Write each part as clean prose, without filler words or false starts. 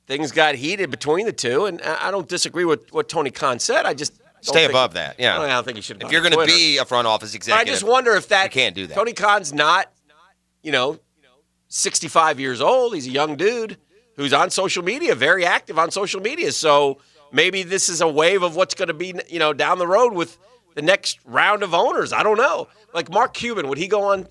things got heated between the two, and I don't disagree with what Tony Khan said. I just Stay above that, yeah. I don't think you should. If you're going to be a front office executive, I just wonder if you can't do that. Tony Khan's not, 65 years old. He's a young dude who's on social media, very active on social media. So maybe this is a wave of what's going to be, down the road with the next round of owners. I don't know. Like Mark Cuban, would he go on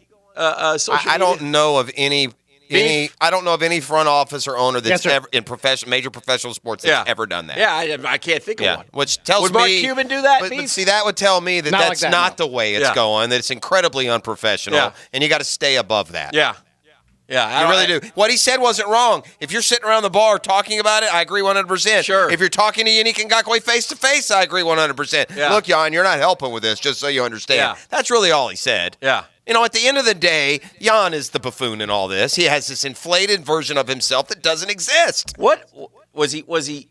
social media? I don't know of any. I don't know of any front office or owner that's ever in major professional sports that's ever done that. Yeah, I can't think of one. Which tells would Mark Cuban do that? But see, that would tell me that that's not the way it's going. That it's incredibly unprofessional, and you got to stay above that. Yeah. You really do. What he said wasn't wrong. If you're sitting around the bar talking about it, I agree 100%. Sure. If you're talking to Yannick Ngakoue face-to-face, I agree 100%. Yeah. Look, Jan, you're not helping with this, just so you understand. Yeah. That's really all he said. Yeah. At the end of the day, Jan is the buffoon in all this. He has this inflated version of himself that doesn't exist. What was he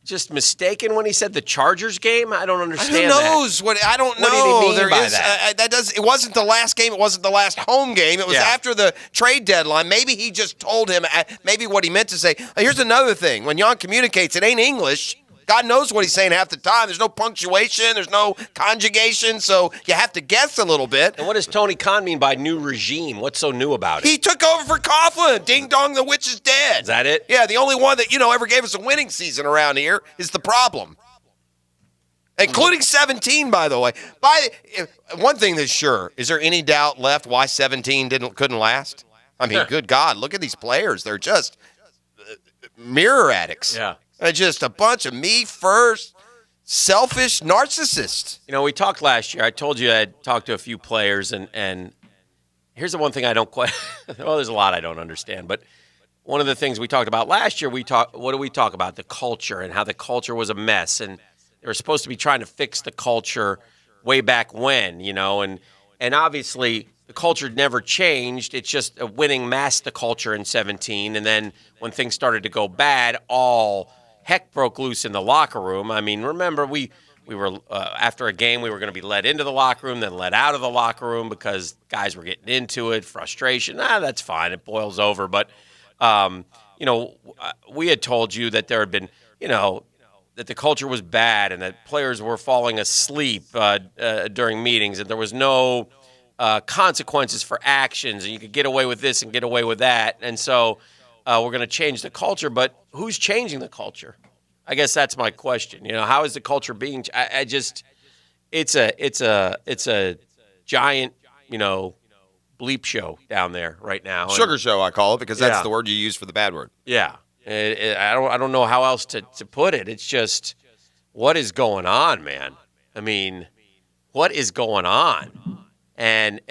just mistaken when he said the Chargers game? I don't understand. Who knows? I don't know. What did he mean by that? It wasn't the last game. It wasn't the last home game. It was after the trade deadline. Maybe he just told him. Maybe what he meant to say. Here's another thing. When Jan communicates, it ain't English. God knows what he's saying half the time. There's no punctuation. There's no conjugation. So you have to guess a little bit. And what does Tony Khan mean by new regime? What's so new about it? He took over for Coughlin. Ding dong, the witch is dead. Is that it? Yeah, the only one that, ever gave us a winning season around here is the problem. Including 17, by the way. One thing that's sure, is there any doubt left why 17 couldn't last? I mean, good God, look at these players. They're just mirror addicts. Yeah. They're just a bunch of me first, selfish narcissists. We talked last year. I told you I had talked to a few players, and here's the one thing I don't quite – well, there's a lot I don't understand. But one of the things we talked about last year, what did we talk about? The culture and how the culture was a mess. And they were supposed to be trying to fix the culture way back when, and obviously the culture never changed. It's just a winning masked the culture in 17. And then when things started to go bad, all – heck broke loose in the locker room. I mean, remember, we were after a game, we were going to be led into the locker room, then let out of the locker room because guys were getting into it, frustration. That's fine. It boils over. But, we had told you that there had been, that the culture was bad and that players were falling asleep during meetings and there was no consequences for actions and you could get away with this and get away with that. And so we're going to change the culture, but who's changing the culture? I guess that's my question. How is the culture being? It's a giant, bleep show down there right now. Sugar show, I call it, because that's the word you use for the bad word. Yeah, I don't know how else to put it. It's just, what is going on, man? I mean, what is going on? And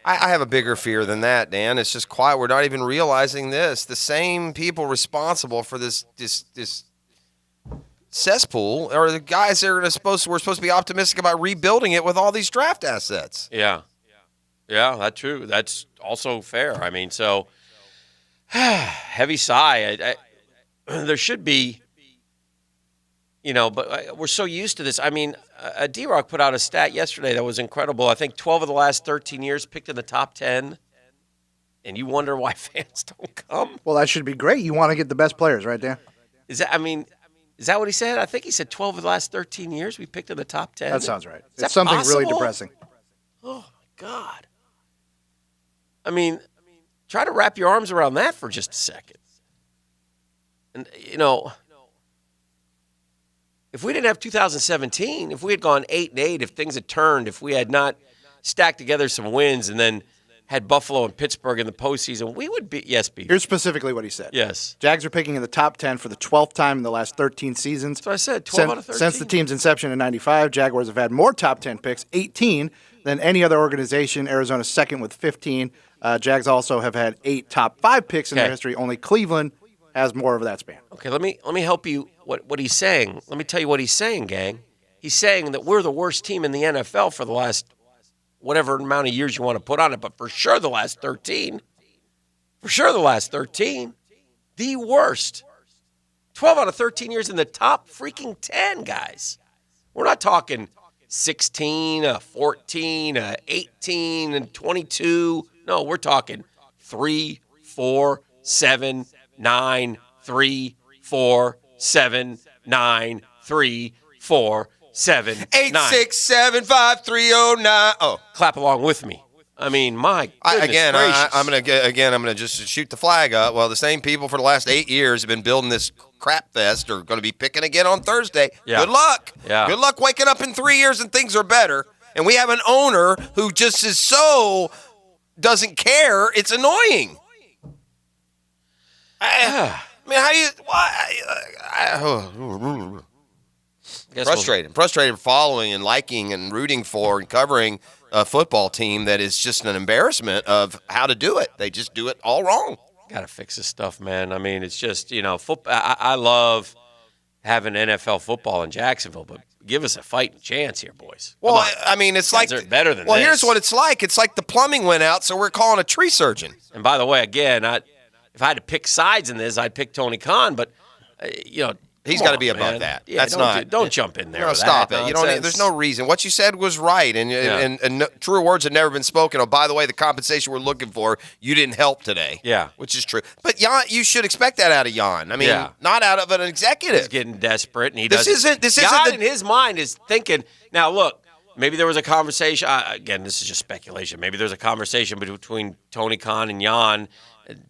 I have a bigger fear than that, Dan. It's just quiet. We're not even realizing this. The same people responsible for this cesspool are the guys that we're supposed to be optimistic about rebuilding it with all these draft assets. Yeah, that's true. That's also fair. I mean, so heavy sigh. There should be, but we're so used to this. I mean, D-Rock put out a stat yesterday that was incredible. I think 12 of the last 13 years picked in the top 10, and you wonder why fans don't come? Well, that should be great. You want to get the best players right there. Is that what he said? I think he said 12 of the last 13 years we picked in the top 10. That sounds right. Is it's something possible? Really depressing. Oh, my God. I mean, try to wrap your arms around that for just a second. And, if we didn't have 2017, if we had gone 8-8, if things had turned, if we had not stacked together some wins and then had Buffalo and Pittsburgh in the postseason, we would be – yes, B. Here's specifically what he said. Yes. Jags are picking in the top 10 for the 12th time in the last 13 seasons. That's what I said, 12 out of 13. Since the team's inception in 95, Jaguars have had more top 10 picks, 18, than any other organization. Arizona's second with 15. Jags also have had 8 top 5 picks in their history. Only Cleveland has more of that span. Okay, let me help you what he's saying. Let me tell you what he's saying, gang. He's saying that we're the worst team in the NFL for the last whatever amount of years you want to put on it, but for sure the last 13. For sure the last 13. The worst. 12 out of 13 years in the top freaking 10, guys. We're not talking 16, 14, 18, and 22. No, we're talking 3, 4, 7, 9, 3, 4 7 9 3 4 7 8 9. 6 7 5 3 0 9. Oh, Clap along with me. I mean, my goodness gracious. I'm gonna just shoot the flag up. Well, the same people for the last 8 years have been building this crap fest are going to be picking again on Thursday. Yeah. Good luck. Yeah. Good luck waking up in 3 years and things are better. And we have an owner who just is so doesn't care. It's annoying. I mean, how do you? Why? Frustrated following and liking and rooting for and covering a football team that is just an embarrassment of how to do it. They just do it all wrong. Got to fix this stuff, man. I mean, it's just, football. I love having NFL football in Jacksonville, but give us a fighting chance here, boys. Well, I mean, it's like better than well, this. here's what it's like. It's like the plumbing went out, so we're calling a tree surgeon. And by the way, again, if I had to pick sides in this, I'd pick Tony Khan, but he's got to be above that. Yeah, That's don't jump in there. No, with stop that it. You nonsense. don't. There's no reason. What you said was right, and truer words have never been spoken. Oh, by the way, the compensation we're looking for, you didn't help today. Yeah, which is true. But Jan, you should expect that out of Jan. I mean, not out of an executive. He's getting desperate, and This isn't in his mind is thinking. Now, look, maybe there was a conversation. Again, this is just speculation. Maybe there's a conversation between Tony Khan and Jan,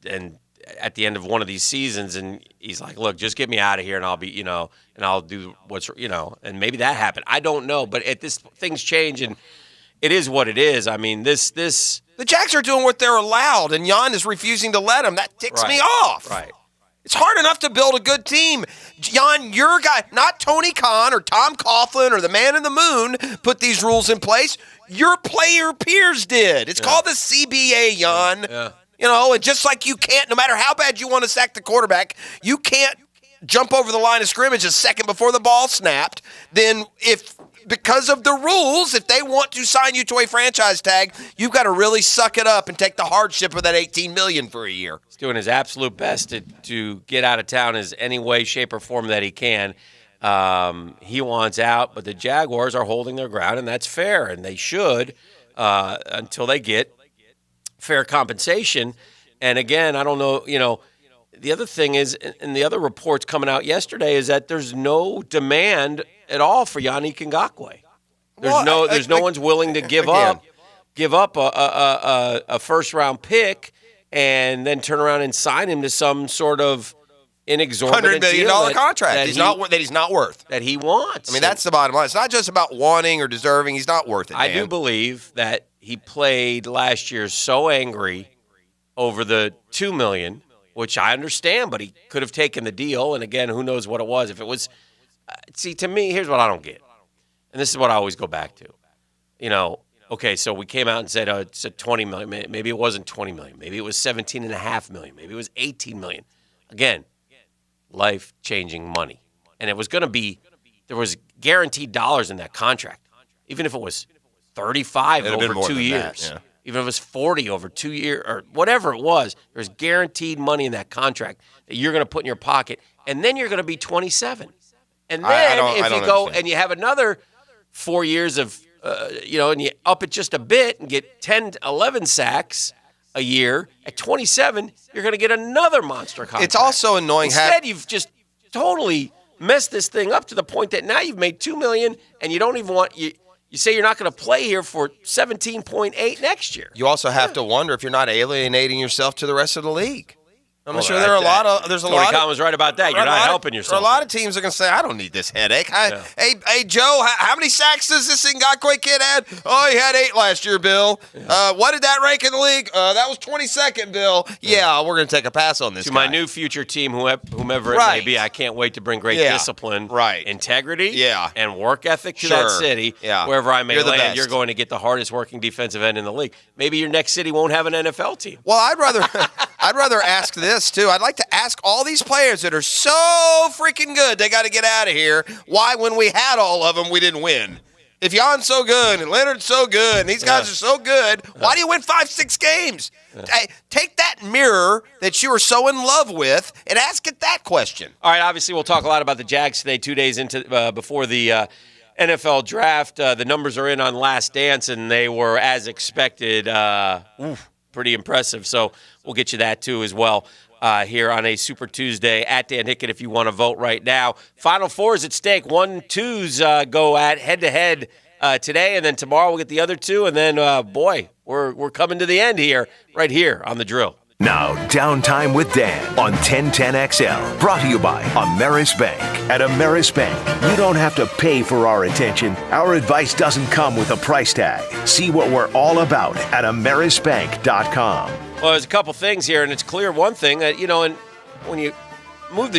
and at the end of one of these seasons, and he's like, "Look, just get me out of here, and I'll be, and I'll do what's, and maybe that happened. I don't know, but things change, and it is what it is. I mean, this the Jacks are doing what they're allowed, and Jan is refusing to let them. That ticks me off. Right. It's hard enough to build a good team. Jan, your guy, not Tony Khan or Tom Coughlin or the man in the moon put these rules in place. Your player peers did. It's called the CBA, Jan. Yeah. And just like you can't, no matter how bad you want to sack the quarterback, you can't jump over the line of scrimmage a second before the ball snapped. Then because of the rules, if they want to sign you to a franchise tag, you've got to really suck it up and take the hardship of that $18 million for a year. He's doing his absolute best to get out of town in any way, shape, or form that he can. He wants out, but the Jaguars are holding their ground, and that's fair, and they should until they get fair compensation. And again, I don't know, the other thing is, and the other reports coming out yesterday is that there's no demand at all for Yannick Ngakoue. There's no one's willing to give up a first round pick and then turn around and sign him to some sort of inexorbitant $100 million deal contract that he's not worth. That he wants. I mean, that's the bottom line. It's not just about wanting or deserving. He's not worth it. I do believe that he played last year so angry over the $2 million, which I understand, but he could have taken the deal. And again, who knows what it was? If it was, to me, here's what I don't get, and this is what I always go back to. Okay, so we came out and said it's a $20 million. Maybe it wasn't $20 million. Maybe it was $17.5 million. Maybe it was $18 million. Again, life-changing money, and it was going to be. There was guaranteed dollars in that contract, even if it was 35 over 2 years. Yeah. Even if it was 40 over 2 years or whatever it was, there's guaranteed money in that contract that you're going to put in your pocket, and then you're going to be 27. And then if you go understand. and you have another 4 years of, and you up it just a bit and get 10, 11 sacks a year, at 27, you're going to get another monster contract. It's also annoying. Instead, you've just totally messed this thing up to the point that now you've made $2 million and you don't even want – you say you're not going to play here for 17.8 next year. You also have to wonder if you're not alienating yourself to the rest of the league. I'm sure there are a lot of. There's a Tony lot. Khan was right about that. You're not helping yourself. A lot of teams are going to say, "I don't need this headache." Hey, Joe, how many sacks does this Ngakoue kid had? Oh, he had 8 last year, Bill. Yeah. What did that rank in the league? That was 22nd, Bill. Yeah, we're going to take a pass on this. To guy. my new future team, whomever it may be, I can't wait to bring great discipline, integrity, and work ethic to that city. Wherever I may land, you're going to get the hardest working defensive end in the league. Maybe your next city won't have an NFL team. Well, I'd rather ask this too. I'd like to ask all these players that are so freaking good, they got to get out of here. Why, when we had all of them, we didn't win? If Jan's so good and Leonard's so good and these guys are so good, why do you win 5-6 games? Hey, take that mirror that you are so in love with and ask it that question. All right, obviously we'll talk a lot about the Jags today, 2 days into before the NFL draft. The numbers are in on Last Dance, and they were, as expected, pretty impressive. So we'll get you that, too, as well. here on a Super Tuesday at Dan Hickett if you want to vote right now. Final Four is at stake. 1-2s go at head-to-head today, and then tomorrow we'll get the other two, and then, we're coming to the end here, right here on The Drill. Now, Downtime with Dan on 1010XL. Brought to you by Ameris Bank. At Ameris Bank, you don't have to pay for our attention. Our advice doesn't come with a price tag. See what we're all about at amerisbank.com. Well, there's a couple things here, and it's clear one thing that, and when you move the